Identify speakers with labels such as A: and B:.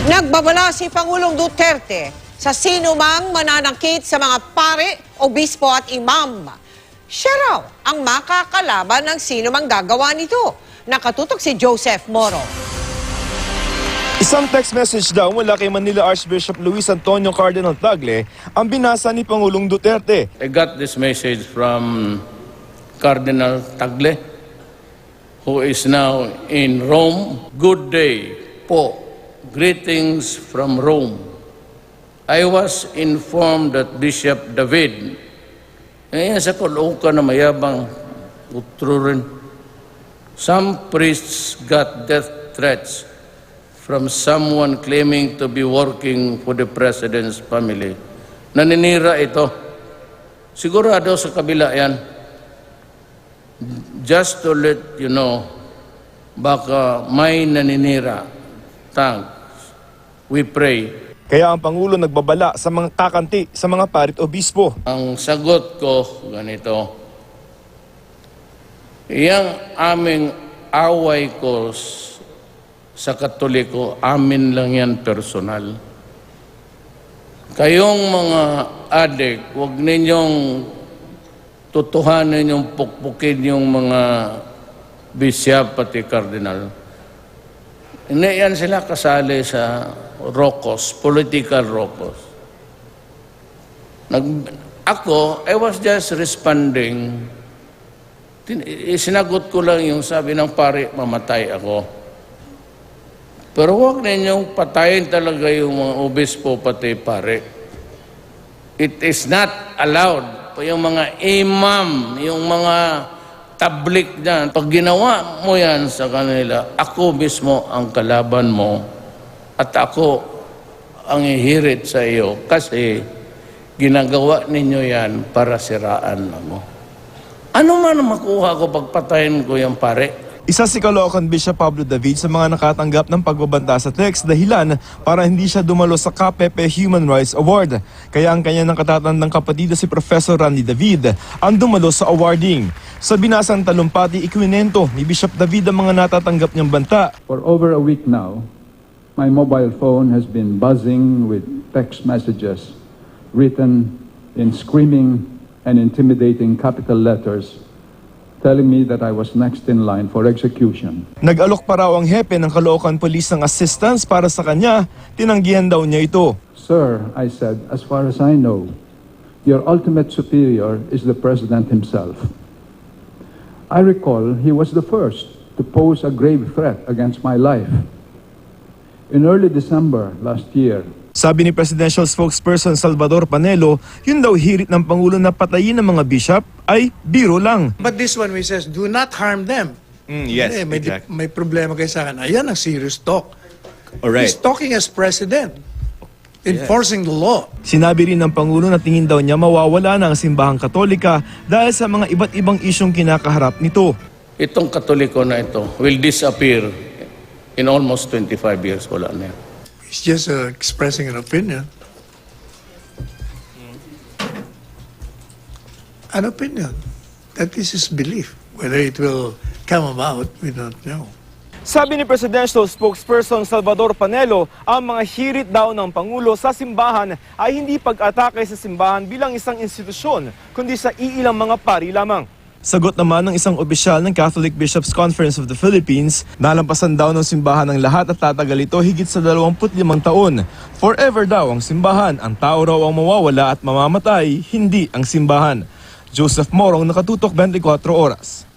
A: Nagbabala si Pangulong Duterte sa sino mang mananakit sa mga pare, obispo at imam. Siya raw ang makakalaban ng sino mang gagawa nito. Nakatutok si Joseph Moro.
B: Isang text message daw mula kay Manila Archbishop Luis Antonio Cardinal Tagle ang binasa ni Pangulong Duterte.
C: I got this message from Cardinal Tagle, who is now in Rome. Good day po. Greetings from Rome. I was informed that Bishop David, ngayon sa Caloocan na mayabang utro rin, some priests got death threats from someone claiming to be working for the president's family. Naninira ito. Sigurado sa kabila yan. Just to let you know, baka may naninira. Thanks. We pray.
B: Kaya ang Pangulo nagbabala sa mga kakanti sa mga parit obispo.
C: Ang sagot ko ganito, iyang aming away ko sa Katoliko, amin lang yan personal. Kayong mga adik, huwag ninyong tutuhanin yung pukpukin yung mga bisyap pati kardinal. Hindi yan sila kasali sa rokos, political rokos. Ako, I was just responding. Sinagot ko lang yung sabi ng pare, mamatay ako. Pero huwag ninyong patayin talaga yung mga obispo pati pare. It is not allowed. Yung mga imam, yung mga tablik dyan, pag ginawa mo yan sa kanila, ako mismo ang kalaban mo at ako ang ihirit sa iyo kasi ginagawa ninyo yan para siraan mo. Ano man ang makuha ko pagpatayin ko yung pare?
B: Isa si Caloocan Bishop Pablo David sa mga nakatanggap ng pagbabanta sa text dahilan para hindi siya dumalo sa KPP Human Rights Award. Kaya ang kanya ng katatandang kapatid si Professor Randy David ang dumalo sa awarding. Sa binasang talumpati, ikwinento ni Bishop David ang mga natatanggap niyang banta.
D: For over a week now, my mobile phone has been buzzing with text messages written in screaming and intimidating capital letters telling me that I was next in line for execution.
B: Nag-alok pa raw ang hepe ng Caloocan Police ng assistance para sa kanya, tinanggihan daw niya ito.
D: Sir, I said, as far as I know, your ultimate superior is the President himself. I recall he was the first to pose a grave threat against my life. In early December last year,
B: sabi ni Presidential Spokesperson Salvador Panelo, yun daw hirit ng Pangulo na patayin ng mga bishop ay biro lang.
E: But this one, we says, do not harm them.
F: Yes,
E: May may problema kayo sa akin. Ayan ang serious talk.
F: Alright.
E: He's talking as president, enforcing the law.
B: Sinabi rin ng Pangulo na tingin daw niya mawawala na ang simbahang Katolika dahil sa mga iba't ibang isyong kinakaharap nito.
C: Itong Katoliko na ito will disappear in almost 25 years. Wala na yan.
E: He's just expressing an opinion. An opinion. That is his belief. Whether it will come about, we don't know.
B: Sabi ni Presidential Spokesperson Salvador Panelo, ang mga hirit daw ng Pangulo sa simbahan ay hindi pag-atake sa simbahan bilang isang institusyon, kundi sa iilang mga pari lamang. Sagot naman ng isang opisyal ng Catholic Bishops' Conference of the Philippines, nalampasan daw ng simbahan ng lahat at tatagal ito higit sa 25 taon. Forever daw ang simbahan, ang tao raw ang mawawala at mamamatay, hindi ang simbahan. Joseph Morong, Nakatutok, 24 Oras.